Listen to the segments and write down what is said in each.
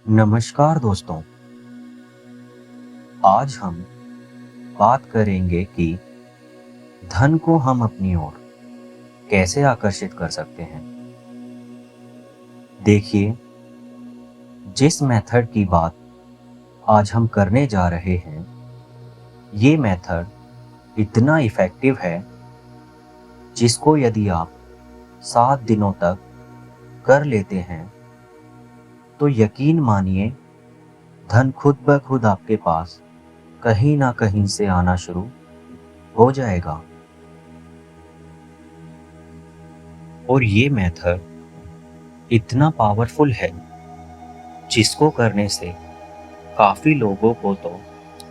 नमस्कार दोस्तों। आज हम बात करेंगे कि धन को हम अपनी ओर कैसे आकर्षित कर सकते हैं। देखिए, जिस मेथड की बात आज हम करने जा रहे हैं, ये मेथड इतना इफ़ेक्टिव है जिसको यदि आप 7 दिनों तक कर लेते हैं तो यकीन मानिए धन खुद ब खुद आपके पास कहीं ना कहीं से आना शुरू हो जाएगा। और ये मेथड इतना पावरफुल है जिसको करने से काफ़ी लोगों को तो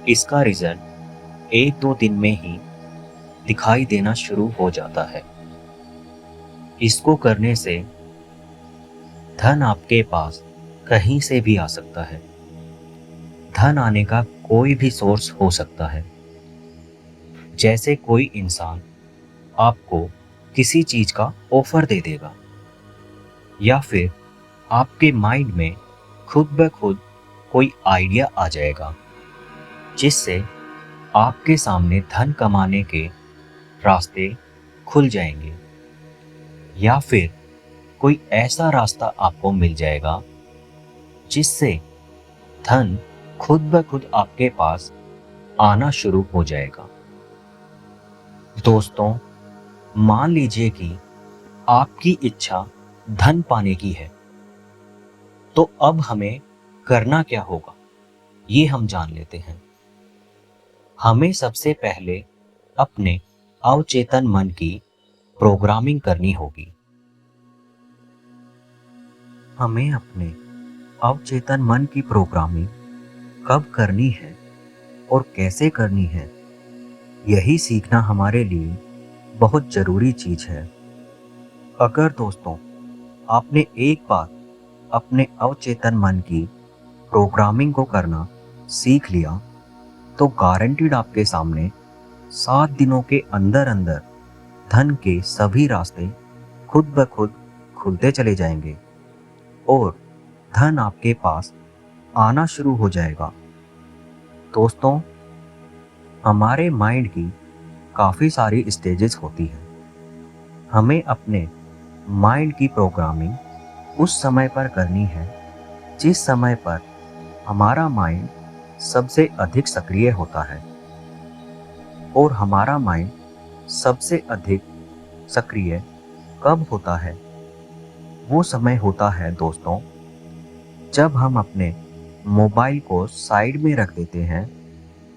इसका रिजल्ट 1-2 दिन में ही दिखाई देना शुरू हो जाता है। इसको करने से धन आपके पास कहीं से भी आ सकता है। धन आने का कोई भी सोर्स हो सकता है। जैसे कोई इंसान आपको किसी चीज़ का ऑफर दे देगा, या फिर आपके माइंड में खुद ब खुद कोई आइडिया आ जाएगा जिससे आपके सामने धन कमाने के रास्ते खुल जाएंगे, या फिर कोई ऐसा रास्ता आपको मिल जाएगा जिससे धन खुद ब खुद आपके पास आना शुरू हो जाएगा। दोस्तों, मान लीजिए कि आपकी इच्छा धन पाने की है, तो अब हमें करना क्या होगा ये हम जान लेते हैं। हमें सबसे पहले अपने अवचेतन मन की प्रोग्रामिंग करनी होगी। हमें अपने अवचेतन मन की प्रोग्रामिंग कब करनी है और कैसे करनी है, यही सीखना हमारे लिए बहुत ज़रूरी चीज़ है। अगर दोस्तों आपने एक बार अपने अवचेतन मन की प्रोग्रामिंग को करना सीख लिया तो गारंटीड आपके सामने 7 दिनों के अंदर अंदर धन के सभी रास्ते खुद ब खुद खुलते चले जाएंगे और धन आपके पास आना शुरू हो जाएगा। दोस्तों, हमारे माइंड की काफ़ी सारी स्टेजेस होती हैं। हमें अपने माइंड की प्रोग्रामिंग उस समय पर करनी है जिस समय पर हमारा माइंड सबसे अधिक सक्रिय होता है। और हमारा माइंड सबसे अधिक सक्रिय कब होता है? वो समय होता है दोस्तों जब हम अपने मोबाइल को साइड में रख देते हैं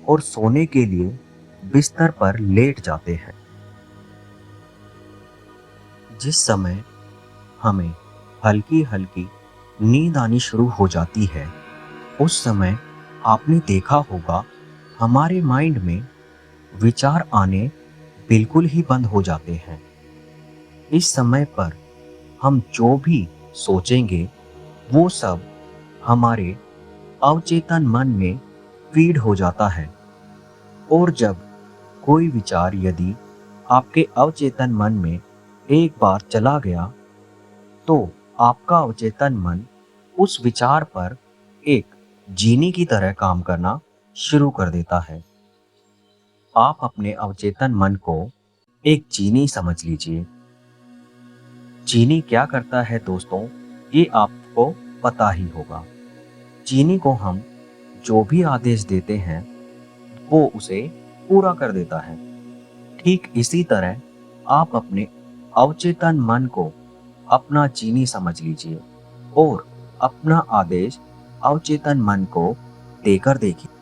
और सोने के लिए बिस्तर पर लेट जाते हैं। जिस समय हमें हल्की हल्की नींद आनी शुरू हो जाती है, उस समय आपने देखा होगा हमारे माइंड में विचार आने बिल्कुल ही बंद हो जाते हैं। इस समय पर हम जो भी सोचेंगे वो सब हमारे अवचेतन मन में फीड हो जाता है। और जब कोई विचार यदि आपके अवचेतन मन में एक बार चला गया तो आपका अवचेतन मन उस विचार पर एक जीनी की तरह काम करना शुरू कर देता है। आप अपने अवचेतन मन को एक जीनी समझ लीजिए। जीनी क्या करता है दोस्तों, ये आपको पता ही होगा। जीनी को हम जो भी आदेश देते हैं वो उसे पूरा कर देता है। ठीक इसी तरह आप अपने अवचेतन मन को अपना जीनी समझ लीजिए और अपना आदेश अवचेतन मन को देकर देखिए।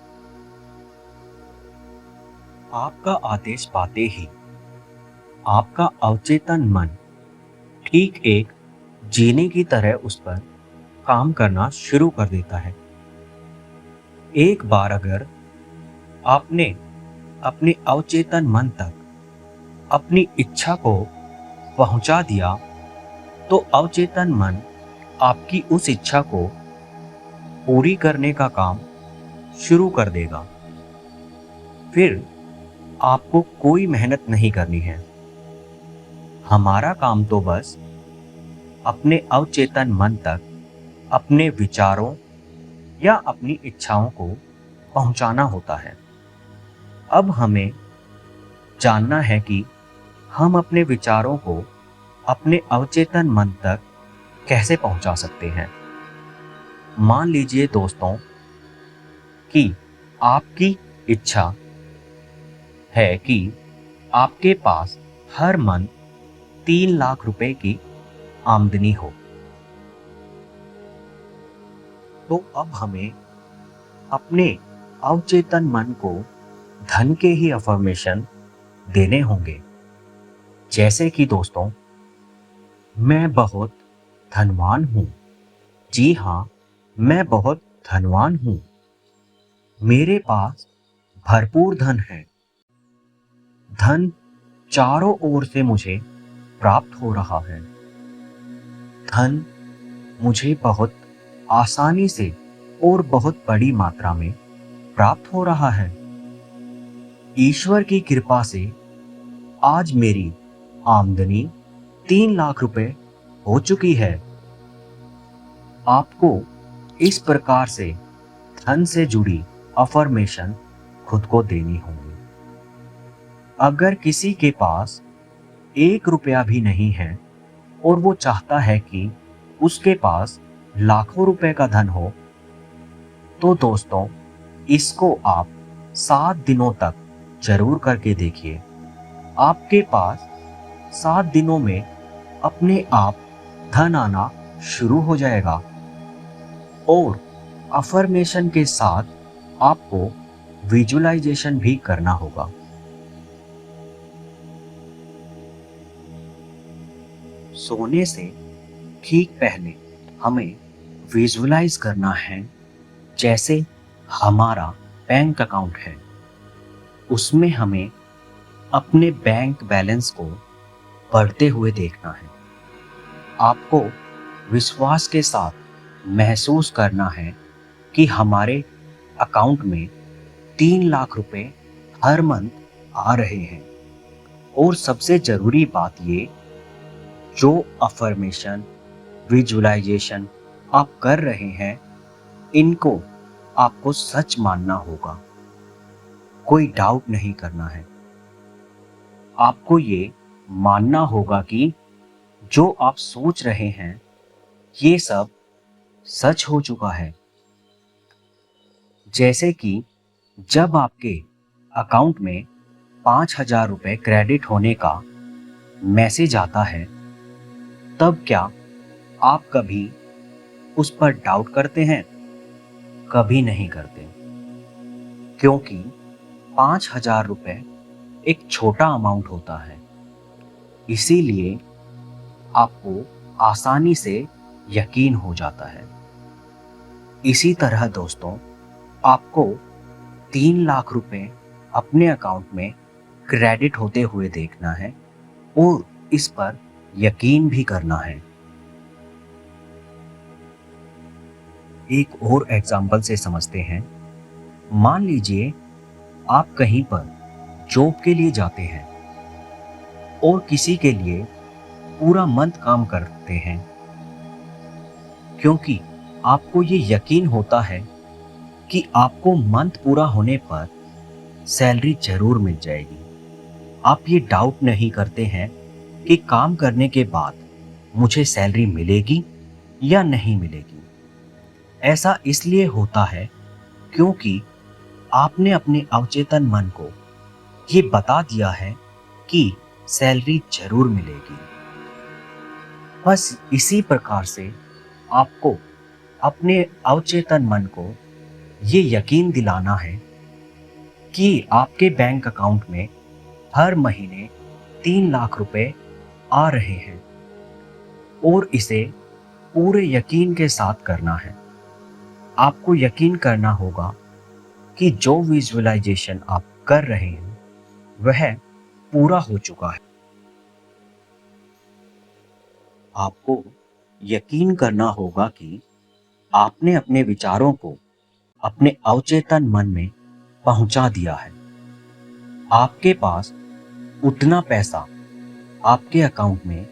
आपका आदेश पाते ही आपका अवचेतन मन ठीक एक जीने की तरह उस पर काम करना शुरू कर देता है। एक बार अगर आपने अपने अवचेतन मन तक अपनी इच्छा को पहुंचा दिया तो अवचेतन मन आपकी उस इच्छा को पूरी करने का काम शुरू कर देगा। फिर आपको कोई मेहनत नहीं करनी है। हमारा काम तो बस अपने अवचेतन मन तक अपने विचारों या अपनी इच्छाओं को पहुंचाना होता है। अब हमें जानना है कि हम अपने विचारों को अपने अवचेतन मन तक कैसे पहुंचा सकते हैं। मान लीजिए दोस्तों कि आपकी इच्छा है कि आपके पास हर मंथ 3 लाख रुपए की आमदनी हो। तो अब हमें अपने अवचेतन मन को धन के ही अफर्मेशन देने होंगे। जैसे कि दोस्तों, मैं बहुत धनवान हूँ। जी हाँ, मैं बहुत धनवान हूँ। मेरे पास भरपूर धन है। धन चारों ओर से मुझे प्राप्त हो रहा है। धन मुझे बहुत आसानी से और बहुत बड़ी मात्रा में प्राप्त हो रहा है। ईश्वर की कृपा से आज मेरी आमदनी 3 लाख रुपए हो चुकी है। आपको इस प्रकार से धन से जुड़ी अफर्मेशन खुद को देनी होगी। अगर किसी के पास 1 रुपया भी नहीं है और वो चाहता है कि उसके पास लाखों रुपए का धन हो, तो दोस्तों इसको आप 7 दिनों तक जरूर करके देखिए। आपके पास 7 दिनों में अपने आप धन आना शुरू हो जाएगा। और अफर्मेशन के साथ आपको विजुअलाइजेशन भी करना होगा। सोने से ठीक पहले हमें विजुअलाइज करना है जैसे हमारा बैंक अकाउंट है, उसमें हमें अपने बैंक बैलेंस को बढ़ते हुए देखना है। आपको विश्वास के साथ महसूस करना है कि हमारे अकाउंट में 3 लाख रुपए हर मंथ आ रहे हैं। और सबसे ज़रूरी बात ये, जो अफर्मेशन विजुअलाइजेशन आप कर रहे हैं, इनको आपको सच मानना होगा। कोई डाउट नहीं करना है। आपको ये मानना होगा कि जो आप सोच रहे हैं ये सब सच हो चुका है। जैसे कि जब आपके अकाउंट में 5,000 रुपए क्रेडिट होने का मैसेज आता है, तब क्या आप कभी उस पर डाउट करते हैं? कभी नहीं करते, क्योंकि 5,000 रुपए एक छोटा अमाउंट होता है। इसीलिए आपको आसानी से यकीन हो जाता है। इसी तरह दोस्तों, आपको 3 लाख रुपए अपने अकाउंट में क्रेडिट होते हुए देखना है और इस पर यकीन भी करना है। एक और एग्जाम्पल से समझते हैं। मान लीजिए आप कहीं पर जॉब के लिए जाते हैं और किसी के लिए पूरा मंथ काम करते हैं, क्योंकि आपको ये यकीन होता है कि आपको मंथ पूरा होने पर सैलरी जरूर मिल जाएगी। आप ये डाउट नहीं करते हैं कि काम करने के बाद मुझे सैलरी मिलेगी या नहीं मिलेगी। ऐसा इसलिए होता है क्योंकि आपने अपने अवचेतन मन को ये बता दिया है कि सैलरी जरूर मिलेगी। बस इसी प्रकार से आपको अपने अवचेतन मन को ये यकीन दिलाना है कि आपके बैंक अकाउंट में हर महीने 3 लाख रुपए आ रहे हैं, और इसे पूरे यकीन के साथ करना है। आपको यकीन करना होगा कि जो विजुअलाइजेशन आप कर रहे हैं वह पूरा हो चुका है। आपको यकीन करना होगा कि आपने अपने विचारों को अपने अवचेतन मन में पहुंचा दिया है। आपके पास उतना पैसा आपके अकाउंट में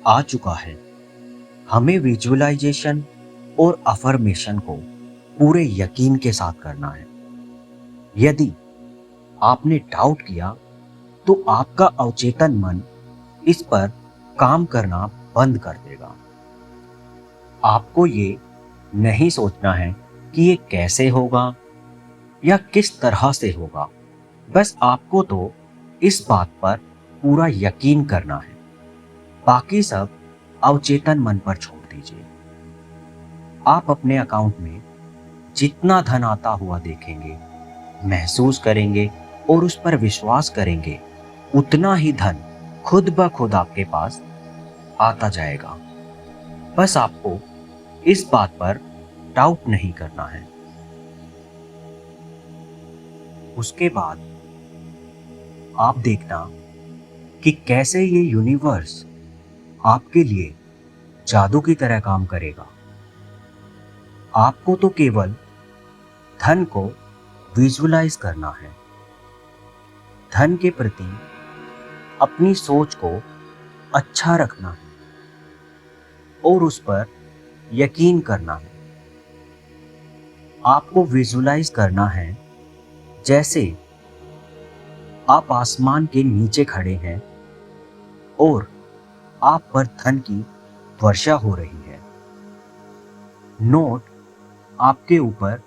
आ चुका है। हमें विजुअलाइजेशन और अफर्मेशन को पूरे यकीन के साथ करना है। यदि आपने डाउट किया तो आपका अवचेतन मन इस पर काम करना बंद कर देगा। आपको ये नहीं सोचना है कि ये कैसे होगा या किस तरह से होगा। बस आपको तो इस बात पर पूरा यकीन करना है। बाकी सब अवचेतन मन पर छोड़ दीजिए। आप अपने अकाउंट में जितना धन आता हुआ देखेंगे, महसूस करेंगे और उस पर विश्वास करेंगे, उतना ही धन खुद ब खुद आपके पास आता जाएगा। बस आपको इस बात पर डाउट नहीं करना है। उसके बाद आप देखना कि कैसे ये यूनिवर्स आपके लिए जादू की तरह काम करेगा। आपको तो केवल धन को विजुअलाइज करना है। धन के प्रति अपनी सोच को अच्छा रखना है और उस पर यकीन करना है। आपको विजुअलाइज करना है जैसे आप आसमान के नीचे खड़े हैं और आप पर धन की वर्षा हो रही है। नोट आपके ऊपर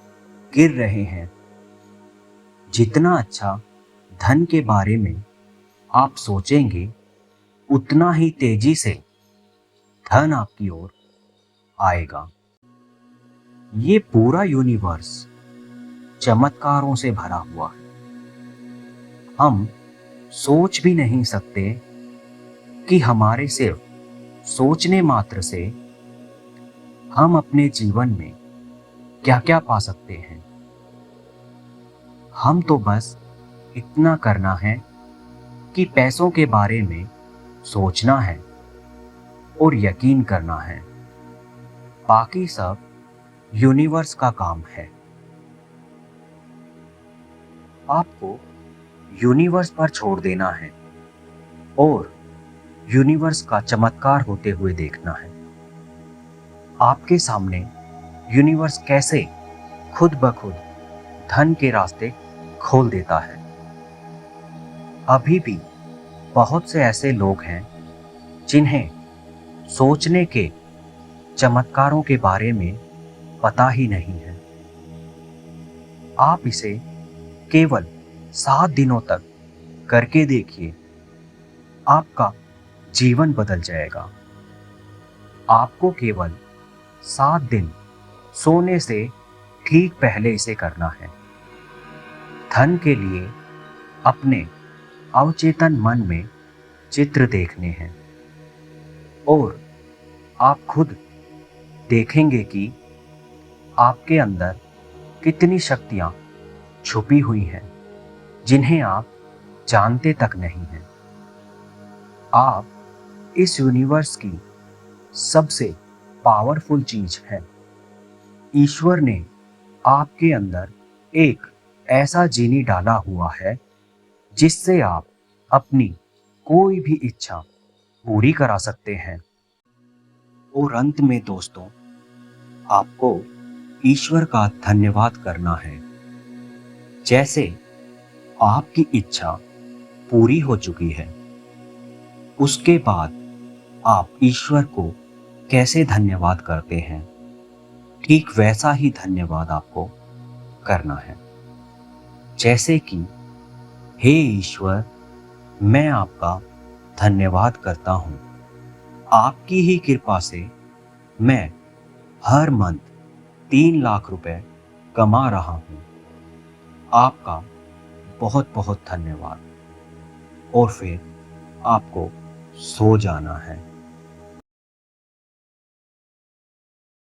गिर रहे हैं। जितना अच्छा धन के बारे में आप सोचेंगे, उतना ही तेजी से धन आपकी ओर आएगा। ये पूरा यूनिवर्स चमत्कारों से भरा हुआ है। हम सोच भी नहीं सकते कि हमारे सिर्फ सोचने मात्र से हम अपने जीवन में क्या क्या पा सकते हैं। हम तो बस इतना करना है कि पैसों के बारे में सोचना है और यकीन करना है। बाकी सब यूनिवर्स का काम है। आपको यूनिवर्स पर छोड़ देना है और यूनिवर्स का चमत्कार होते हुए देखना है। आपके सामने यूनिवर्स कैसे खुद ब खुद धन के रास्ते खोल देता है। अभी भी बहुत से ऐसे लोग हैं जिन्हें सोचने के चमत्कारों के बारे में पता ही नहीं है। आप इसे केवल 7 दिनों तक करके देखिए, आपका जीवन बदल जाएगा। आपको केवल 7 दिन सोने से ठीक पहले इसे करना है। धन के लिए अपने अवचेतन मन में चित्र देखने हैं और आप खुद देखेंगे कि आपके अंदर कितनी शक्तियां छुपी हुई हैं जिन्हें आप जानते तक नहीं हैं। आप इस यूनिवर्स की सबसे पावरफुल चीज है। ईश्वर ने आपके अंदर एक ऐसा जीनी डाला हुआ है जिससे आप अपनी कोई भी इच्छा पूरी करा सकते हैं। और अंत में दोस्तों, आपको ईश्वर का धन्यवाद करना है। जैसे आपकी इच्छा पूरी हो चुकी है, उसके बाद आप ईश्वर को कैसे धन्यवाद करते हैं, ठीक वैसा ही धन्यवाद आपको करना है। जैसे कि हे ईश्वर, मैं आपका धन्यवाद करता हूँ। आपकी ही कृपा से मैं हर मंथ 3 लाख रुपए कमा रहा हूँ। आपका बहुत बहुत धन्यवाद। और फिर आपको सो जाना है।